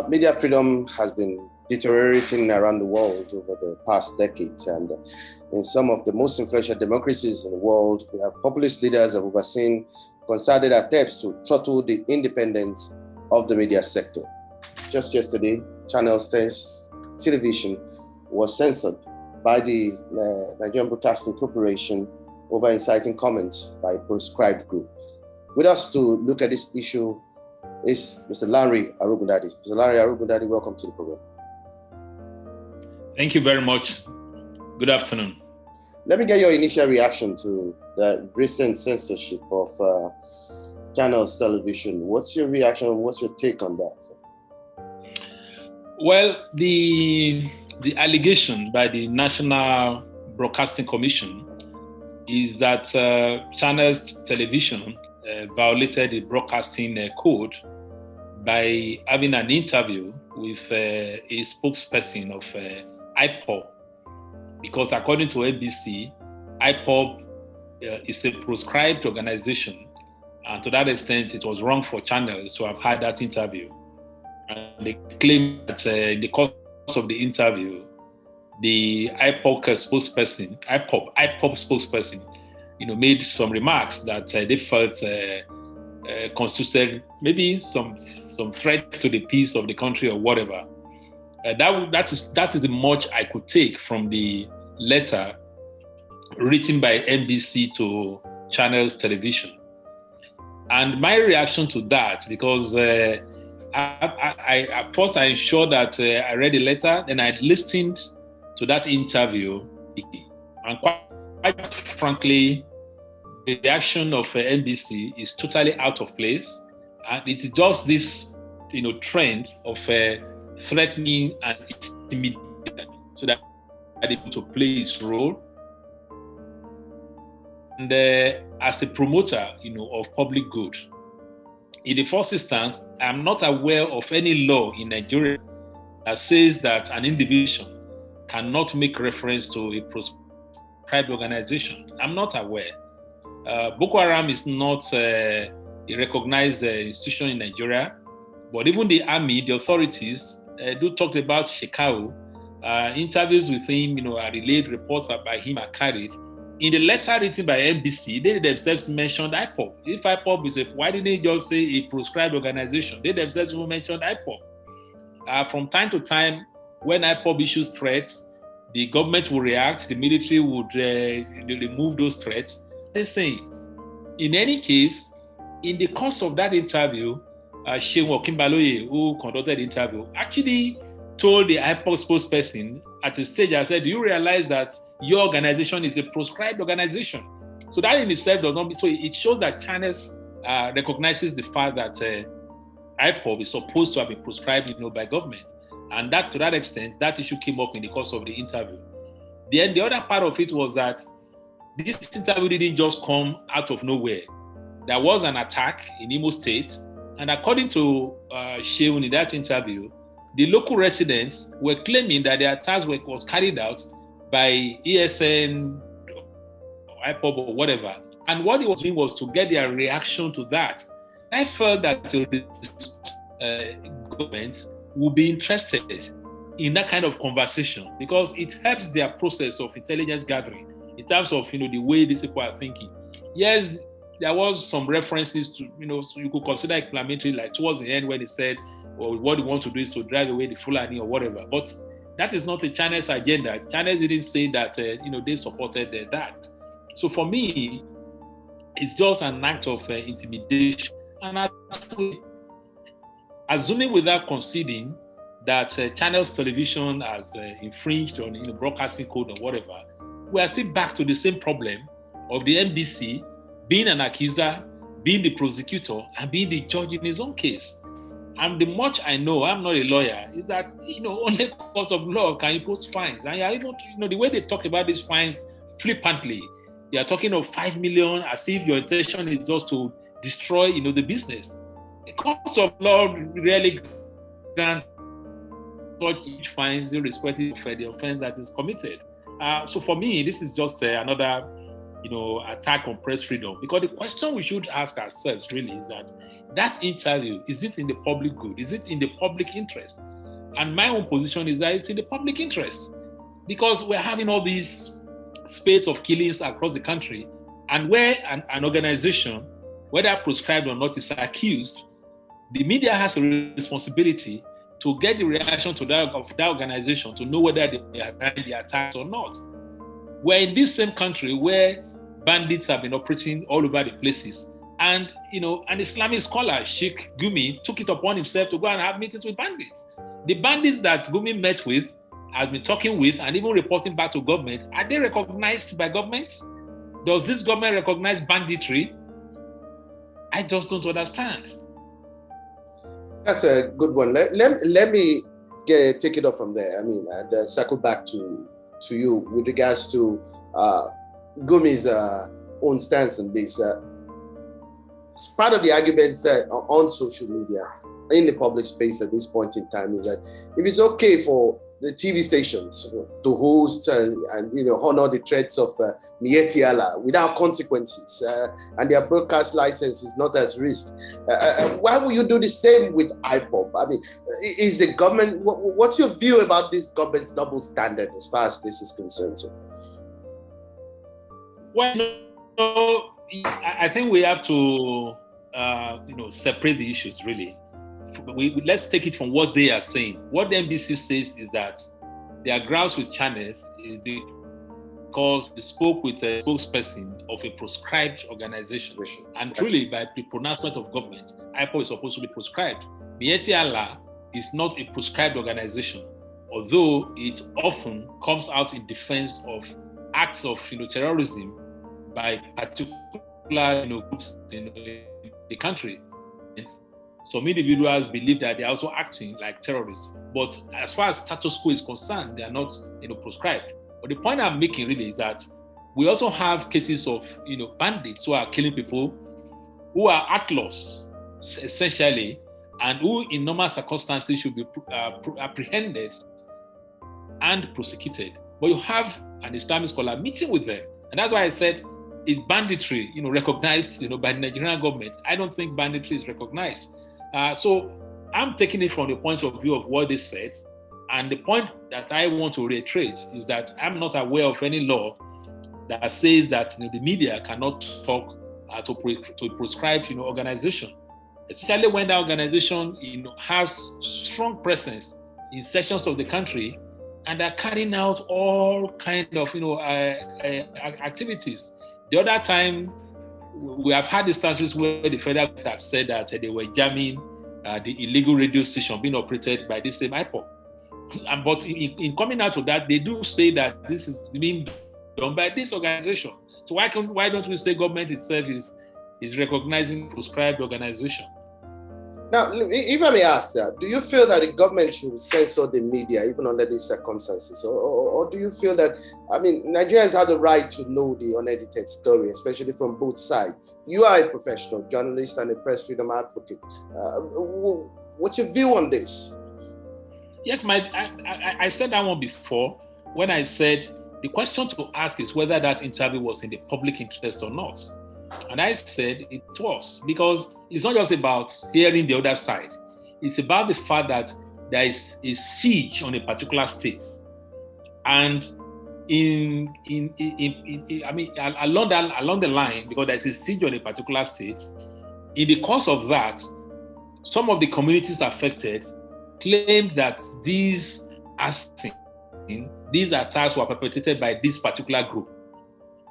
Media freedom has been deteriorating around the world over the past decades, and in some of the most influential democracies in the world, we have populist leaders have overseen concerted attempts to throttle the independence of the media sector. Just yesterday, Channel 10's television was censored by the Nigerian Broadcasting Corporation over inciting comments by a proscribed group. With us to look at this issue is Mr. Lanre Arogundade. Mr. Lanre Arogundade, welcome to the program. Thank you very much. Good afternoon. Let me get your initial reaction to the recent censorship of Channel's television. What's your reaction? What's your take on that? Well, the allegation by the National Broadcasting Commission is that Channel's television violated the broadcasting code by having an interview with a spokesperson of IPOB, because according to NBC, IPOB is a proscribed organization, and to that extent, it was wrong for channels to have had that interview. And they claim that in the course of the interview, the IPOB spokesperson, made some remarks that they felt constituted maybe some threat to the peace of the country or whatever. That is the much I could take from the letter written by NBC to Channel's television. And my reaction to that, because at first I ensured that I read the letter, then I listened to that interview, and quite frankly, the reaction of NBC is totally out of place, and it is just this, trend of threatening and intimidating, so that able to play its role. And as a promoter, of public good, in the first instance, I'm not aware of any law in Nigeria that says that an individual cannot make reference to a proscribed organization. I'm not aware. Boko Haram is not a recognized institution in Nigeria, but even the army, the authorities, do talk about Shekau. Interviews with him, are relayed, reports by him are carried. In the letter written by NBC, they themselves mentioned IPOB. If IPOB is why didn't they just say a proscribed organization? They themselves mentioned IPOB. From time to time, when IPOB issues threats, the government will react, the military would remove those threats. They say, in any case, in the course of that interview, Shehu Kimbaloye, who conducted the interview, actually told the IPOB spokesperson at a stage, I said, do you realize that your organization is a proscribed organization? So that in itself does not, so it shows that Channels recognizes the fact that IPOB is supposed to have been proscribed, by government. And that, to that extent, that issue came up in the course of the interview. Then the other part of it was that this interview didn't just come out of nowhere. There was an attack in Imo State, and according to Shehu in that interview, the local residents were claiming that the attack was carried out by ESN, IPOB, or whatever. And what he was doing was to get their reaction to that. I felt that the government would be interested in that kind of conversation, because it helps their process of intelligence gathering in terms of the way these people are thinking. Yes, there was some references to, so you could consider explanatory, like towards the end when he said, or what they want to do is to drive away the Fulani or whatever. But that is not a Channel's agenda. Channel didn't say that, they supported that. So for me, it's just an act of intimidation. And assuming without conceding that Channel's television has infringed on broadcasting code or whatever, we are still back to the same problem of the NBC being an accuser, being the prosecutor, and being the judge in his own case. And the much I know, I'm not a lawyer, is that, only because of law can you impose fines. And you're even, the way they talk about these fines flippantly, they are talking of 5 million as if your intention is just to destroy, the business. The courts of law really grant such huge fines irrespective of the offense that is committed. So for me, this is just another attack on press freedom. Because the question we should ask ourselves really is that interview, is it in the public good? Is it in the public interest? And my own position is that it's in the public interest, because we're having all these spades of killings across the country, and where an organization, whether prescribed or not, is accused, the media has a responsibility to get the reaction of that organization to know whether they are behind the attacks or not. We're in this same country where bandits have been operating all over the places. And, an Islamic scholar, Sheikh Gumi, took it upon himself to go and have meetings with bandits. The bandits that Gumi met with, has been talking with, and even reporting back to government, are they recognized by governments? Does this government recognize banditry? I just don't understand. That's a good one. Let me take it up from there. And circle back to you with regards to Gumi's own stance on this. Part of the arguments on social media, in the public space at this point in time, is that if it's okay for the TV stations to host and honor the threats of Miyetti Allah without consequences, and their broadcast license is not at risk, why would you do the same with IPOB? Is the government, what's your view about this government's double standard as far as this is concerned? Well, I think we have to separate the issues really. Let's take it from what they are saying. What the NBC says is that their grounds with channels is because they spoke with a spokesperson of a proscribed organization. And truly, by the pronouncement of government, IPOB is supposed to be proscribed. Miyetti Allah is not a proscribed organization, although it often comes out in defense of acts of terrorism by particular groups in the country. Some individuals believe that they are also acting like terrorists, but as far as status quo is concerned, they are not, proscribed. But the point I'm making really is that we also have cases of, bandits who are killing people, who are outlaws, essentially, and who, in normal circumstances, should be apprehended and prosecuted. But you have an Islamic scholar meeting with them, and that's why I said it's banditry, recognized, by the Nigerian government. I don't think banditry is recognized. So I'm taking it from the point of view of what they said. And the point that I want to reiterate is that I'm not aware of any law that says that the media cannot talk to proscribe organization, especially when that organization has strong presence in sections of the country and are carrying out all kind of activities. The other time, we have had instances where the federal government have said that they were jamming the illegal radio station being operated by this same IPOB. But in coming out of that, they do say that this is being done by this organization. So why don't we say government itself is recognizing proscribed organization? Now, if I may ask, do you feel that the government should censor the media even under these circumstances? Or do you feel that, Nigerians have the right to know the unedited story, especially from both sides? You are a professional journalist and a press freedom advocate. What's your view on this? Yes, I said that one before when I said the question to ask is whether that interview was in the public interest or not. And I said it was, because it's not just about hearing the other side. It's about the fact that there is a siege on a particular state. And along the line, because there's a siege on a particular state, in the course of that, some of the communities affected claimed that these attacks were perpetrated by this particular group.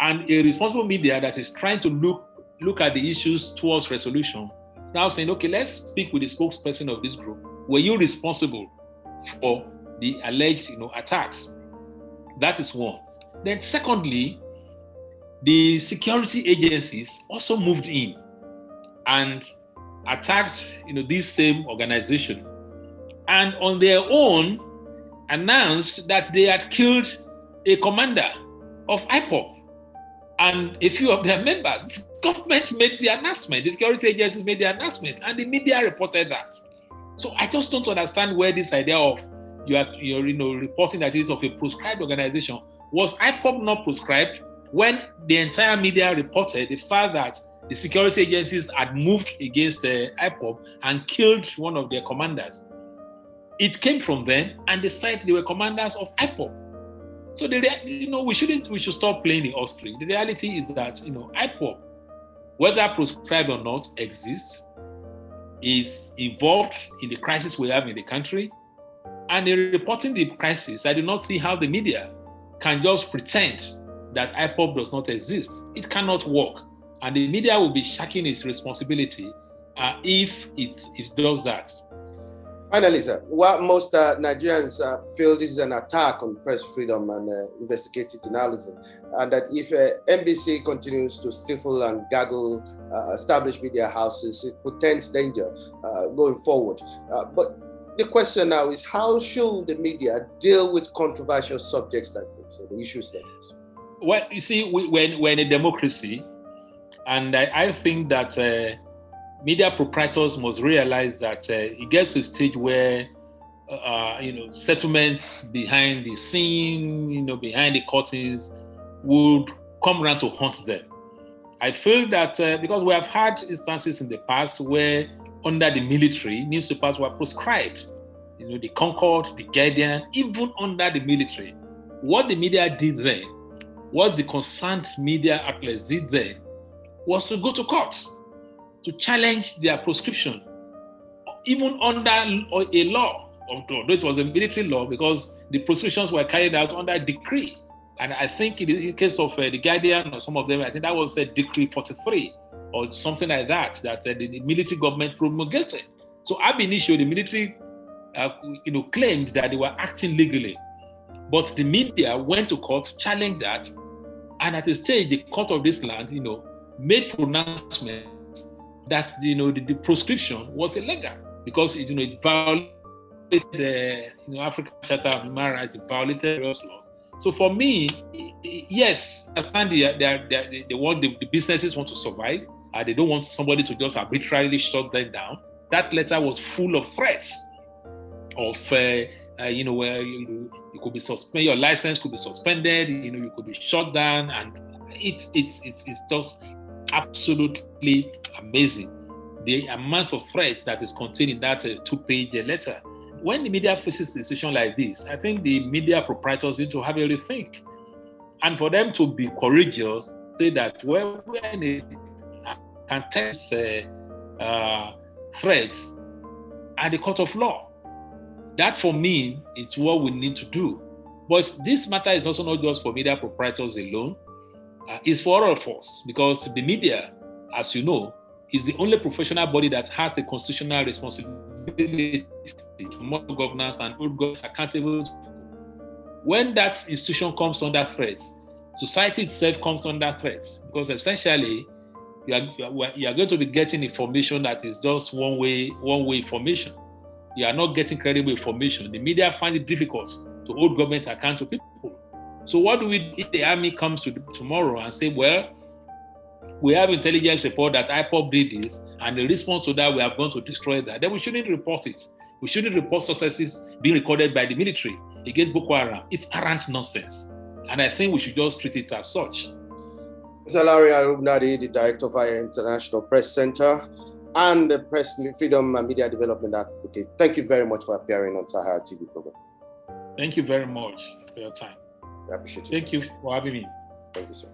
And a responsible media that is trying to look at the issues towards resolution is now saying, okay, let's speak with the spokesperson of this group. Were you responsible for the alleged attacks? That is one. Then secondly, the security agencies also moved in and attacked this same organization, and on their own announced that they had killed a commander of IPOB and a few of their members. The government made the announcement, the security agencies made the announcement, and the media reported that. So I just don't understand where this idea of you're reporting that it is of a proscribed organization. Was IPOB not proscribed? when the entire media reported the fact that the security agencies had moved against IPOB and killed one of their commanders. It came from them, and they said they were commanders of IPOB. So we should stop playing the ostrich. The reality is that IPOB, whether prescribed or not, exists, is involved in the crisis we have in the country, and in reporting the crisis, I do not see how the media can just pretend that IPOB does not exist. It cannot work. And the media will be shirking its responsibility if it does that. Finally, sir, while most Nigerians feel this is an attack on press freedom and investigative journalism, and that if NBC continues to stifle and gaggle established media houses, it portends danger going forward. But the question now is, how should the media deal with controversial subjects like this, or the issues like this? Well, you see, we're in a democracy, and I think that media proprietors must realize that it gets to a stage where, settlements behind the scene, behind the curtains, would come around to haunt them. I feel that because we have had instances in the past where, under the military, newspapers were proscribed. The Concord, the Guardian, even under the military. What the media did then, what the concerned media outlets did then, was to go to court to challenge their proscription, even under a law, although it was a military law, because the proscriptions were carried out under a decree. And I think in the case of the Guardian or some of them, I think that was a Decree 43 or something like that the military government promulgated. So ab initio, the military claimed that they were acting legally. But the media went to court, challenged that, and at a stage, the court of this land, made pronouncements that the proscription was illegal because it violated the African Charter of Human Rights, it violated various laws. So for me, yes, I understand the businesses want to survive. They don't want somebody to just arbitrarily shut them down. That letter was full of threats of where you could be suspended, your license could be suspended, you could be shut down, and it's just absolutely amazing the amount of threats that is contained in that 2-page letter. When the media faces a situation like this, I think the media proprietors need to have a rethink, and for them to be courageous, say that we're in a contest threats at the court of law. That, for me, is what we need to do. But this matter is also not just for media proprietors alone. It's for all of us, because the media, as you know, is the only professional body that has a constitutional responsibility to monitor governance and hold government accountable. When that institution comes under threat, society itself comes under threat, because essentially you are going to be getting information that is just one-way information. You are not getting credible information. The media finds it difficult to hold government accountable to people. So what do we do if the army comes to tomorrow and say, well, we have intelligence report that IPOB did this, and the response to that, we are going to destroy that? Then we shouldn't report it. We shouldn't report successes being recorded by the military against Boko Haram. It's arrant nonsense. And I think we should just treat it as such. Mr. Lanre Arogundade, the Director of our International Press Center and the Press Freedom and Media Development Advocate, thank you very much for appearing on Sahara TV program. Thank you very much for your time. I appreciate you. Thank you for having me. Thank you, sir.